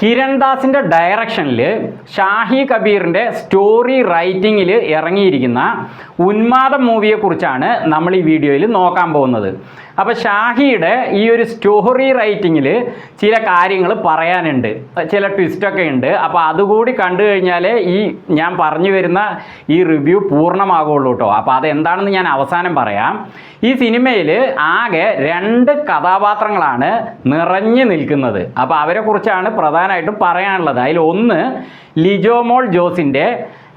കിരൺ ദാസിൻ്റെ ഡയറക്ഷനിൽ ഷാഹി കബീറിൻ്റെ സ്റ്റോറി റൈറ്റിങ്ങിൽ ഇറങ്ങിയിരിക്കുന്ന ഉന്മാദം മൂവിയെക്കുറിച്ചാണ് നമ്മൾ ഈ വീഡിയോയിൽ നോക്കാൻ പോകുന്നത്. അപ്പോൾ ഷാഹിയുടെ ഈ ഒരു സ്റ്റോറി റൈറ്റിങ്ങിൽ ചില കാര്യങ്ങൾ പറയാനുണ്ട്, ചില ട്വിസ്റ്റൊക്കെ ഉണ്ട്. അപ്പോൾ അതുകൂടി കണ്ടു കഴിഞ്ഞാലേ ഈ ഞാൻ പറഞ്ഞു വരുന്ന ഈ റിവ്യൂ പൂർണ്ണമാകുള്ളൂ കേട്ടോ. അപ്പോൾ അതെന്താണെന്ന് ഞാൻ അവസാനം പറയാം. ഈ സിനിമയിൽ ആകെ 2 കഥാപാത്രങ്ങളാണ് നിറഞ്ഞു നിൽക്കുന്നത്. അപ്പോൾ അവരെക്കുറിച്ചാണ് പ്രധാനമായിട്ടും പറയാനുള്ളത്. അതിൽ ഒന്ന് ലിജോമോൾ ജോസിൻ്റെ,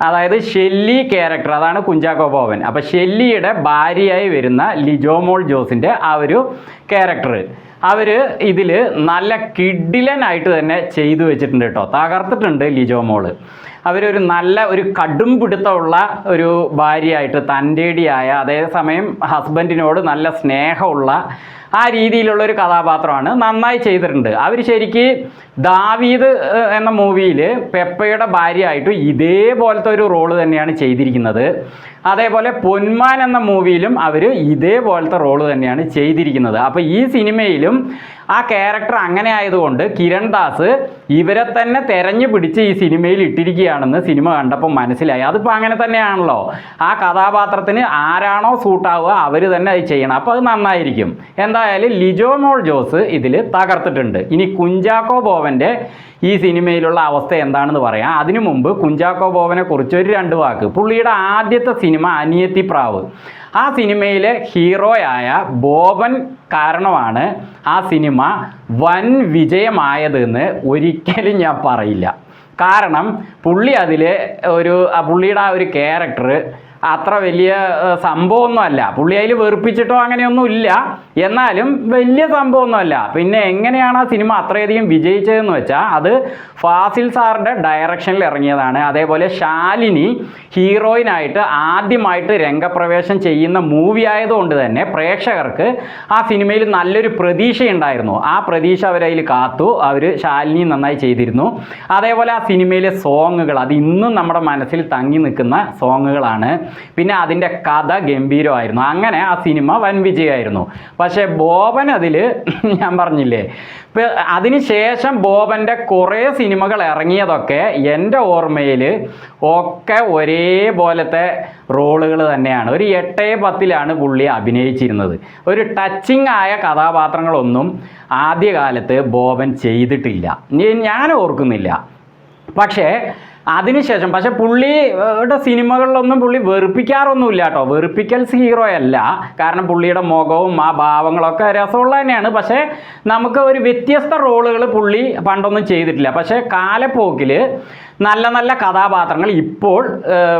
അതായത് ഷെല്ലി ക്യാരക്ടർ, അതാണ് കുഞ്ചാക്കോ ബോബൻ. അപ്പോൾ ഷെല്ലിയുടെ ഭാര്യയായി വരുന്ന ലിജോമോൾ ജോസിൻ്റെ ആ ഒരു ക്യാരക്ടർ അവർ ഇതിൽ നല്ല കിഡിലനായിട്ട് തന്നെ ചെയ്തു വെച്ചിട്ടുണ്ട് കേട്ടോ. തകർത്തിട്ടുണ്ട് ലിജോമോള്. അവരൊരു നല്ല ഒരു കടും പിടുത്തമുള്ള ഒരു ഭാര്യയായിട്ട്, തൻ്റെടിയായ, അതേസമയം ഹസ്ബൻഡിനോട് നല്ല സ്നേഹമുള്ള ആ രീതിയിലുള്ളൊരു കഥാപാത്രമാണ്. നന്നായി ചെയ്തിട്ടുണ്ട്. അവർ ശരിക്ക് ദാവീദ് എന്ന മൂവിയിൽ പെപ്പയുടെ ഭാര്യയായിട്ട് ഇതേപോലത്തെ ഒരു റോള് തന്നെയാണ് ചെയ്തിരിക്കുന്നത്. അതേപോലെ പൊന്മാൻ എന്ന മൂവിയിലും അവർ ഇതേപോലത്തെ റോള് തന്നെയാണ് ചെയ്തിരിക്കുന്നത്. അപ്പോൾ ഈ സിനിമയിലും ആ ക്യാരക്ടർ അങ്ങനെ ആയതുകൊണ്ട് കിരൺ ദാസ് ഇവരെ തന്നെ തെരഞ്ഞു പിടിച്ച് ഈ സിനിമയിൽ ഇട്ടിരിക്കുകയാണെന്ന് സിനിമ കണ്ടപ്പോൾ മനസ്സിലായി. അതിപ്പോൾ അങ്ങനെ തന്നെയാണല്ലോ. ആ കഥാപാത്രത്തിന് ആരാണോ സൂട്ടാവുക അവർ തന്നെ അത് ചെയ്യണം. അപ്പോൾ അത് നന്നായിരിക്കും. എന്തായാലും ലിജോമോൾ ജോസ് ഇതിൽ തകർത്തിട്ടുണ്ട്. ഇനി കുഞ്ചാക്കോ ബോബൻ്റെ ഈ സിനിമയിലുള്ള അവസ്ഥ എന്താണെന്ന് പറയാം. അതിനു മുമ്പ് കുഞ്ചാക്കോ ബോബനെ കുറിച്ച് ഒരു 2 വാക്ക്. പുള്ളിയുടെ ആദ്യത്തെ സിനിമ അനിയത്തി പ്രാവ്. ആ സിനിമയിലെ ഹീറോയായ ബോബൻ കാരണമാണ് ആ സിനിമ വൻ വിജയമായതെന്ന് ഒരിക്കലും ഞാൻ പറയില്ല. കാരണം പുള്ളി അതിൽ പുള്ളിയുടെ ആ ഒരു ക്യാരക്ടർ അത്ര വലിയ സംഭവമൊന്നുമല്ല. പുള്ളി അതിൽ വെറുപ്പിച്ചിട്ടോ അങ്ങനെയൊന്നും ഇല്ല, എന്നാലും വലിയ സംഭവമൊന്നുമല്ല. പിന്നെ എങ്ങനെയാണ് ആ സിനിമ അത്രയധികം വിജയിച്ചതെന്ന് വെച്ചാൽ അത് ഫാസിൽ സാറിൻ്റെ ഡയറക്ഷനിൽ ഇറങ്ങിയതാണ്. അതേപോലെ ശാലിനി ഹീറോയിനായിട്ട് ആദ്യമായിട്ട് രംഗപ്രവേശം ചെയ്യുന്ന മൂവി ആയതുകൊണ്ട് തന്നെ പ്രേക്ഷകർക്ക് ആ സിനിമയിൽ നല്ലൊരു പ്രതീക്ഷയുണ്ടായിരുന്നു. ആ പ്രതീക്ഷ അവരതിൽ കാത്തു. ശാലിനി നന്നായി ചെയ്തിരുന്നു. അതേപോലെ ആ സിനിമയിലെ സോങ്ങുകൾ അത് ഇന്നും നമ്മുടെ മനസ്സിൽ തങ്ങി നിൽക്കുന്ന സോങ്ങുകളാണ്. പിന്നെ അതിൻ്റെ കഥ ഗംഭീരമായിരുന്നു. അങ്ങനെ ആ സിനിമ വൻ വിജയമായിരുന്നു. പക്ഷേ ബോബൻ അതിൽ ഞാൻ പറഞ്ഞില്ലേ, അതിനുശേഷം ബോബൻ്റെ കുറേ സിനിമകൾ ഇറങ്ങിയതൊക്കെ എൻ്റെ ഓർമ്മയിൽ ഒക്കെ ഒരേപോലത്തെ റോളുകൾ തന്നെയാണ്. ഒരു 8-10 പുള്ളി അഭിനയിച്ചിരുന്നത്. ഒരു ടച്ചിങ് ആയ കഥാപാത്രങ്ങളൊന്നും ആദ്യകാലത്ത് ബോബൻ ചെയ്തിട്ടില്ല, ഞാൻ ഓർക്കുന്നില്ല. പക്ഷേ പുള്ളിയുടെ സിനിമകളിലൊന്നും പുള്ളി വെറുപ്പിക്കാറൊന്നുമില്ല കേട്ടോ. വെറുപ്പിക്കൽസ് ഹീറോ അല്ല. കാരണം പുള്ളിയുടെ മുഖവും ആ ഭാവങ്ങളൊക്കെ രസമുള്ള തന്നെയാണ്. പക്ഷേ നമുക്ക് ഒരു വ്യത്യസ്ത റോളുകൾ പുള്ളി പണ്ടൊന്നും ചെയ്തിട്ടില്ല. പക്ഷേ കാലപ്പോക്കിൽ നല്ല നല്ല കഥാപാത്രങ്ങൾ ഇപ്പോൾ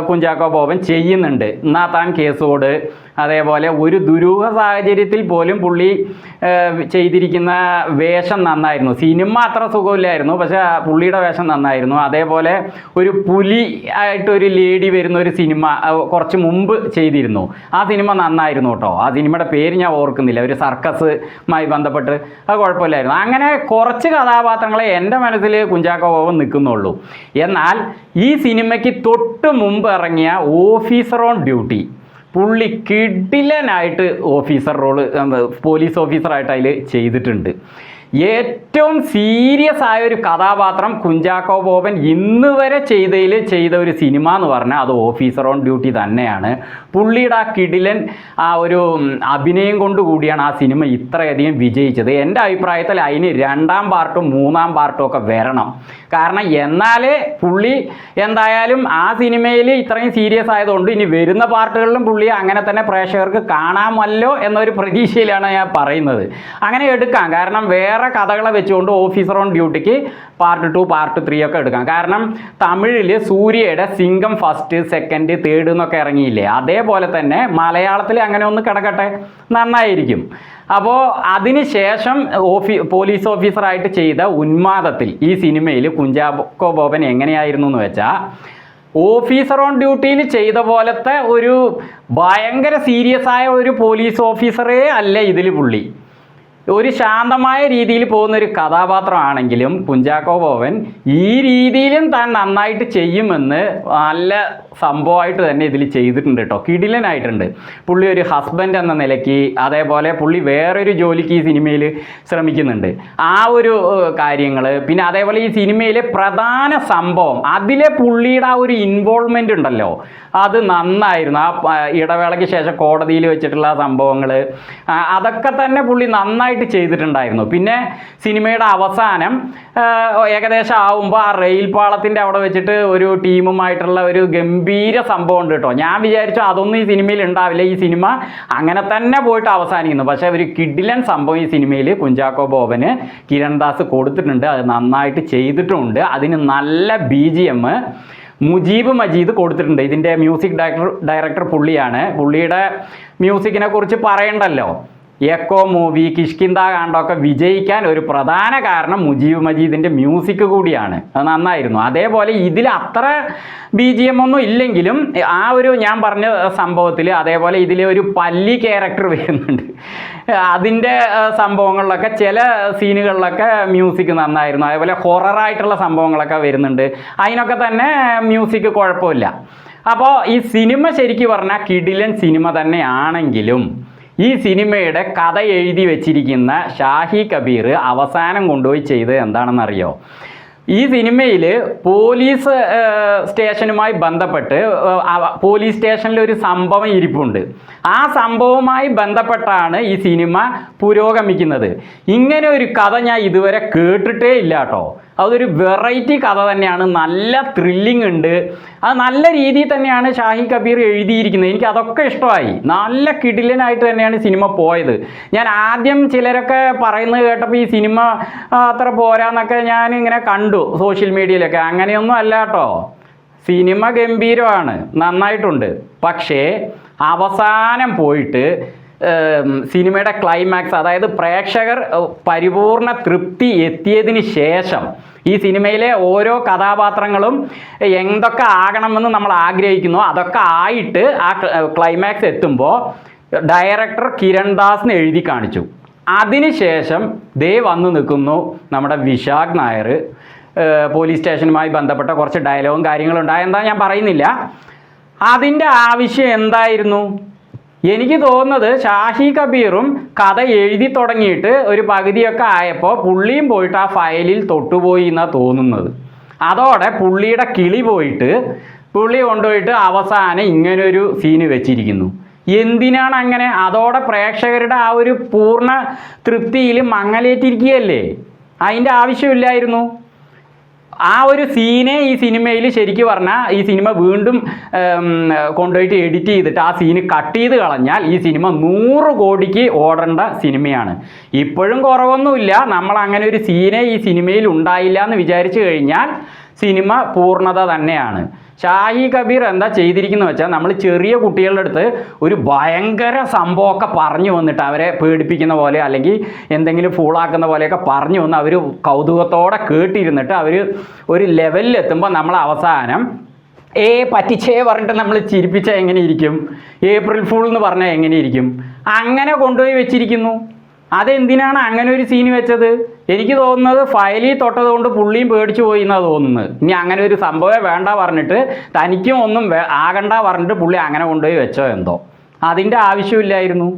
കുഞ്ചാക്കോ ബോബൻ ചെയ്യുന്നുണ്ട്. നാത്താൻ കേസോട്, അതേപോലെ ഒരു ദുരൂഹ സാഹചര്യത്തിൽ പോലും പുള്ളി ചെയ്തിരിക്കുന്ന വേഷം നന്നായിരുന്നു. സിനിമ അത്ര സുഖമില്ലായിരുന്നു, പക്ഷേ പുള്ളിയുടെ വേഷം നന്നായിരുന്നു. അതേപോലെ ഒരു പുലി ആയിട്ടൊരു ലേഡി വരുന്ന ഒരു സിനിമ കുറച്ച് മുമ്പ് ചെയ്തിരുന്നു. ആ സിനിമ നന്നായിരുന്നു കേട്ടോ. ആ സിനിമയുടെ പേര് ഞാൻ ഓർക്കുന്നില്ല. ഒരു സർക്കസുമായി ബന്ധപ്പെട്ട് അത് കുഴപ്പമില്ലായിരുന്നു. അങ്ങനെ കുറച്ച് കഥാപാത്രങ്ങളെ എൻ്റെ മനസ്സിൽ കുഞ്ചാക്കോ ബോബൻ നിൽക്കുന്നുള്ളൂ. എന്നാൽ ഈ സിനിമയ്ക്ക് തൊട്ട് മുമ്പ് ഇറങ്ങിയ ഓഫീസർ ഓൺ ഡ്യൂട്ടി, പുള്ളി കിഡിലനായിട്ട് ഓഫീസർ റോള്, പോലീസ് ഓഫീസറായിട്ട് അതിൽ ചെയ്തിട്ടുണ്ട്. ഏറ്റവും സീരിയസ് ആയ ഒരു കഥാപാത്രം കുഞ്ചാക്കോ ബോബൻ ഇന്ന് വരെ ചെയ്ത ഒരു സിനിമ എന്ന് പറഞ്ഞാൽ അത് ഓഫീസർ ഓൺ ഡ്യൂട്ടി തന്നെയാണ്. പുള്ളിയുടെ ആ കിടിലൻ ആ ഒരു അഭിനയം കൊണ്ടുകൂടിയാണ് ആ സിനിമ ഇത്രയധികം വിജയിച്ചത്. എൻ്റെ അഭിപ്രായത്തിൽ അതിന് 2ാം പാർട്ടും 3ാം പാർട്ടും ഒക്കെ വരണം. കാരണം എന്നാലേ പുള്ളി എന്തായാലും ആ സിനിമയിൽ ഇത്രയും സീരിയസ് ആയതുകൊണ്ട് ഇനി വരുന്ന പാർട്ടുകളിലും പുള്ളി അങ്ങനെ തന്നെ പ്രേക്ഷകർക്ക് കാണാമല്ലോ എന്നൊരു പ്രതീക്ഷയിലാണ് ഞാൻ പറയുന്നത്. അങ്ങനെ എടുക്കാം. കാരണം വേറെ കഥകളെ വെച്ചുകൊണ്ട് ഓഫീസർ ഓൺ ഡ്യൂട്ടിക്ക് പാർട്ട് 2, പാർട്ട് 3 ഒക്കെ എടുക്കാം. കാരണം തമിഴിൽ സൂര്യയുടെ സിംഗം 1, 2, 3 എന്നൊക്കെ ഇറങ്ങിയില്ലേ, അതേപോലെ തന്നെ മലയാളത്തിൽ അങ്ങനെ ഒന്ന് കിടക്കട്ടെ, നന്നായിരിക്കും. അപ്പോൾ അതിനുശേഷം പോലീസ് ഓഫീസറായിട്ട് ചെയ്ത ഉന്മാദത്തിൽ ഈ സിനിമയിൽ കുഞ്ചാക്കോ ബോബൻ എങ്ങനെയായിരുന്നു എന്ന് വെച്ചാൽ, ഓഫീസർ ഓൺ ഡ്യൂട്ടിയിൽ ചെയ്ത പോലത്തെ ഒരു ഭയങ്കര സീരിയസ് ആയ ഒരു പോലീസ് ഓഫീസറേ അല്ല ഇതിൽ പുള്ളി. ഒരു ശാന്തമായ രീതിയിൽ പോകുന്ന ഒരു കഥാപാത്രമാണെങ്കിലും കുഞ്ചാക്കോ ബോബൻ ഈ രീതിയിലും താൻ നന്നായിട്ട് ചെയ്യുമെന്ന് നല്ല സംഭവമായിട്ട് തന്നെ ഇതിൽ ചെയ്തിട്ടുണ്ട് കേട്ടോ. കിടിലനായിട്ടുണ്ട്. പുള്ളി ഒരു ഹസ്ബൻഡ് എന്ന നിലയ്ക്ക്, അതേപോലെ പുള്ളി വേറൊരു ജോലിക്ക് ഈ സിനിമയിൽ ശ്രമിക്കുന്നുണ്ട്. ആ ഒരു കാര്യങ്ങൾ, പിന്നെ അതേപോലെ ഈ സിനിമയിലെ പ്രധാന സംഭവം, അതിലെ പുള്ളിയുടെ ആ ഒരു ഇൻവോൾവ്മെൻ്റ് ഉണ്ടല്ലോ, അത് നന്നായിരുന്നു. ആ ഇടവേളയ്ക്ക് ശേഷം കോടതിയിൽ വെച്ചിട്ടുള്ള സംഭവങ്ങൾ, അതൊക്കെ തന്നെ പുള്ളി നന്നായിട്ട് ചെയ്തിട്ടുണ്ടായിരുന്നു. പിന്നെ സിനിമയുടെ അവസാനം ഏകദേശം ആവുമ്പോൾ ആ റെയിൽ പാളത്തിൻ്റെ അവിടെ വെച്ചിട്ട് ഒരു ടീമുമായിട്ടുള്ള ഒരു ഗംഭീര സംഭവം ഉണ്ട് കേട്ടോ. ഞാൻ വിചാരിച്ചു അതൊന്നും ഈ സിനിമയിൽ ഉണ്ടാവില്ല, ഈ സിനിമ അങ്ങനെ തന്നെ പോയിട്ട് അവസാനിക്കുന്നു. പക്ഷേ ഒരു കിഡിലൻ സംഭവം ഈ സിനിമയിൽ കുഞ്ചാക്കോ ബോബന് കിരൺ ദാസ് കൊടുത്തിട്ടുണ്ട്. അത് നന്നായിട്ട് ചെയ്തിട്ടുമുണ്ട്. അതിന് നല്ല BGM മുജീബ് മജീദ് കൊടുത്തിട്ടുണ്ട്. ഇതിൻ്റെ മ്യൂസിക് ഡയറക്ടർ പുള്ളിയാണ്. പുള്ളിയുടെ മ്യൂസിക്കിനെ കുറിച്ച് പറയണ്ടല്ലോ. എക്കോ മൂവി, കിഷ്കിന്ദ കാണ്ടൊക്കെ വിജയിക്കാൻ ഒരു പ്രധാന കാരണം മുജീബ് മജീദിൻ്റെ മ്യൂസിക് കൂടിയാണ്. അത് നന്നായിരുന്നു. അതേപോലെ ഇതിൽ അത്ര BGM ഒന്നും ഇല്ലെങ്കിലും ആ ഒരു ഞാൻ പറഞ്ഞ സംഭവത്തിൽ, അതേപോലെ ഇതിൽ ഒരു പല്ലി ക്യാരക്ടർ വരുന്നുണ്ട്. അതിൻ്റെ സംഭവങ്ങളിലൊക്കെ ചില സീനുകളിലൊക്കെ മ്യൂസിക് നന്നായിരുന്നു. അതേപോലെ ഹൊററായിട്ടുള്ള സംഭവങ്ങളൊക്കെ വരുന്നുണ്ട്. അതിനൊക്കെ തന്നെ മ്യൂസിക് കുഴപ്പമില്ല. അപ്പോൾ ഈ സിനിമ ശരിക്കും പറഞ്ഞാൽ കിടിലൻ സിനിമ തന്നെയാണെങ്കിലും ഈ സിനിമയുടെ കഥ എഴുതി വെച്ചിരിക്കുന്ന ഷാഹി കബീർ അവസാനം കൊണ്ടുപോയി ചെയ്തത് എന്താണെന്നറിയോ? ഈ സിനിമയിൽ പോലീസ് സ്റ്റേഷനുമായി ബന്ധപ്പെട്ട് പോലീസ് സ്റ്റേഷനിൽ ഒരു സംഭവം ഇരിപ്പുണ്ട്. ആ സംഭവവുമായി ബന്ധപ്പെട്ടാണ് ഈ സിനിമ പുരോഗമിക്കുന്നത്. ഇങ്ങനെ ഒരു കഥ ഞാൻ ഇതുവരെ കേട്ടിട്ടേ ഇല്ല കേട്ടോ. അതൊരു വെറൈറ്റി കഥ തന്നെയാണ്. നല്ല ത്രില്ലിംഗ് ഉണ്ട്. അത് നല്ല രീതിയിൽ തന്നെയാണ് ഷാഹി കബീർ എഴുതിയിരിക്കുന്നത്. എനിക്ക് അതൊക്കെ ഇഷ്ടമായി. നല്ല കിടിലനായിട്ട് തന്നെയാണ് സിനിമ പോയത്. ഞാൻ ആദ്യം ചിലരൊക്കെ പറയുന്നത് കേട്ടപ്പോൾ ഈ സിനിമ അത്ര പോരാന്നൊക്കെ ഞാൻ ഇങ്ങനെ കണ്ടു സോഷ്യൽ മീഡിയയിലൊക്കെ. അങ്ങനെയൊന്നും അല്ല കേട്ടോ. സിനിമ ഗംഭീരമാണ്, നന്നായിട്ടുണ്ട്. പക്ഷേ അവസാനം പോയിട്ട് സിനിമയുടെ ക്ലൈമാക്സ്, അതായത് പ്രേക്ഷകർ പരിപൂർണ തൃപ്തി എത്തിയതിന് ശേഷം ഈ സിനിമയിലെ ഓരോ കഥാപാത്രങ്ങളും എന്തൊക്കെ ആകണമെന്ന് നമ്മൾ ആഗ്രഹിക്കുന്നു അതൊക്കെ ആയിട്ട് ആ ക്ലൈമാക്സ് എത്തുമ്പോൾ ഡയറക്ടർ കിരൺ ദാസിന് എഴുതി കാണിച്ചു. അതിനുശേഷം ദേ വന്ന് നിൽക്കുന്നു നമ്മുടെ വിശാഖ് നായർ. പോലീസ് സ്റ്റേഷനുമായി ബന്ധപ്പെട്ട കുറച്ച് ഡയലോഗും കാര്യങ്ങളും ഉണ്ടായെന്താ ഞാൻ പറയുന്നില്ല. അതിൻ്റെ ആവശ്യം എന്തായിരുന്നു? എനിക്ക് തോന്നുന്നത് ഷാഹി കബീറും കഥ എഴുതി തുടങ്ങിയിട്ട് ഒരു പകുതിയൊക്കെ ആയപ്പോൾ പുള്ളിയും പോയിട്ട് ആ ഫയലിൽ തൊട്ടുപോയി എന്നാണ് തോന്നുന്നത്. അതോടെ പുള്ളിയുടെ കിളി പോയിട്ട് പുള്ളി കൊണ്ടുപോയിട്ട് അവസാനം ഇങ്ങനൊരു സീന് വെച്ചിരിക്കുന്നു. എന്തിനാണ് അങ്ങനെ? അതോടെ പ്രേക്ഷകരുടെ ആ ഒരു പൂർണ്ണ തൃപ്തിയിൽ മങ്ങലേറ്റിരിക്കുകയല്ലേ. അതിൻ്റെ ആവശ്യമില്ലായിരുന്നു. ആ ഒരു സീനെ ഈ സിനിമയിൽ ശരിക്കും പറഞ്ഞാൽ ഈ സിനിമ വീണ്ടും കൊണ്ടുപോയിട്ട് എഡിറ്റ് ചെയ്തിട്ട് ആ സീന് കട്ട് ചെയ്ത് കളഞ്ഞാൽ ഈ സിനിമ 100 കോടിക്ക് ഓടേണ്ട സിനിമയാണ്. ഇപ്പോഴും കുറവൊന്നുമില്ല. നമ്മൾ അങ്ങനെ ഒരു സീനെ ഈ സിനിമയിൽ ഉണ്ടായില്ല എന്ന് വിചാരിച്ചു കഴിഞ്ഞാൽ സിനിമ പൂർണ്ണത തന്നെയാണ്. ഷാഹി കബീർ എന്താ ചെയ്തിരിക്കുന്നത് വെച്ചാൽ, നമ്മൾ ചെറിയ കുട്ടികളുടെ അടുത്ത് ഒരു ഭയങ്കര സംഭവമൊക്കെ പറഞ്ഞു വന്നിട്ട് അവരെ പേടിപ്പിക്കുന്ന പോലെ അല്ലെങ്കിൽ എന്തെങ്കിലും ഫൂളാക്കുന്ന പോലെയൊക്കെ പറഞ്ഞു വന്ന് അവർ കൗതുകത്തോടെ കേട്ടിരുന്നിട്ട് അവർ ഒരു ലെവലിലെത്തുമ്പോൾ നമ്മൾ അവസാനം പറ്റിച്ചേ പറഞ്ഞിട്ട് നമ്മൾ ചിരിപ്പിച്ചാൽ എങ്ങനെ ഇരിക്കും? ഏപ്രിൽ ഫൂൾ എന്ന് പറഞ്ഞാൽ എങ്ങനെ ഇരിക്കും? അങ്ങനെ കൊണ്ടുപോയി വെച്ചിരിക്കുന്നു. അതെന്തിനാണ് അങ്ങനെ ഒരു സീന് വെച്ചത്? എനിക്ക് തോന്നുന്നത് ഫയലിൽ തൊട്ടത് കൊണ്ട് പുള്ളിയും പേടിച്ചു പോയി എന്നാണ് തോന്നുന്നത്. ഇനി അങ്ങനെ ഒരു സംഭവം വേണ്ട പറഞ്ഞിട്ട് തനിക്കും ഒന്നും ആകണ്ട പറഞ്ഞിട്ട് പുള്ളി അങ്ങനെ കൊണ്ടുപോയി വെച്ചോ എന്തോ. അതിൻ്റെ ആവശ്യമില്ലായിരുന്നു.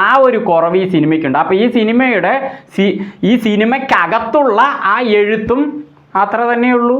ആ ഒരു കുറവ് ഈ സിനിമയ്ക്കുണ്ട്. അപ്പോൾ ഈ സിനിമയ്ക്കകത്തുള്ള ആ എഴുത്തും അത്ര തന്നെയുള്ളൂ.